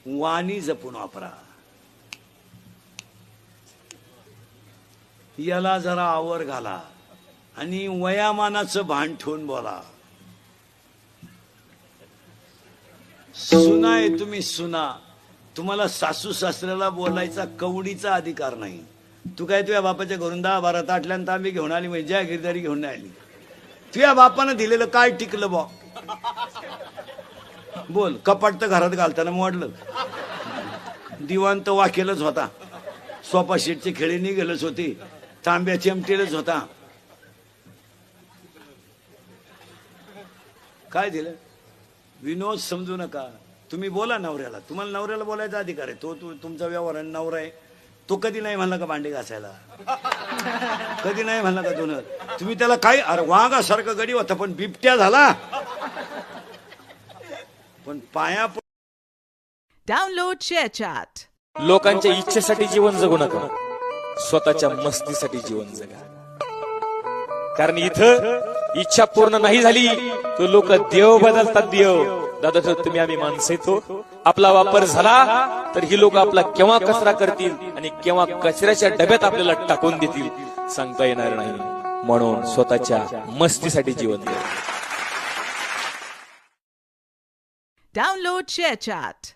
वाणी जपून वापरा. याला जरा आवर घाला आणि वयामानाचं भान ठेवून बोला. सुना आहे तुम्ही, सुना. तुम्हाला सासू सासऱ्याला बोलायचा कवडीचा अधिकार नाही. तू काय तुझ्या बापाच्या घरून 10-12 ताटल्यान तांबी घेऊन आली म्हणजे ज्या गिरदारी घेऊन नाही आली. तुझ्या बापानं दिलेलं काय टिकलं बा? बोल. कपाट तर घरात घालताना मोडलं, दिवाण तर वाकेलच होता, सोफा शीटचे खेळी निघेलच होती, तांब्या चिमटेलच होता. काय दिलं? विनोद समजू नका. तुम्ही बोला नवऱ्याला. तुम्हाला नवऱ्याला बोलायचा अधिकार आहे. तो तुमचा व्यवहार नवरा आहे. तो कधी नाही म्हणला का भांडे घासायला? कधी नाही म्हणला का धुणं? तुम्ही त्याला काय, अरे वाघासारखं गडी होता पण बिबट्या झाला. पण पाया डाउनलोड शेअरचॅट. लोकांच्या इच्छेसाठी जीवन जगू नका, स्वतःच्या मस्तीसाठी जीवन जगा. कारण इथं इच्छा पूर्ण नाही झाली तो लोक देव बदलतात. देव दादा तुम्ही आम्ही माणसं येतो. आपला वापर झाला तर ही लोक आपला केव्हा कचरा करतील आणि केव्हा कचऱ्याच्या डब्यात आपल्याला टाकून देतील सांगता येणार नाही. म्हणून स्वतःच्या मस्तीसाठी जीवन जगा. डाउनलोड शेअरचॅट.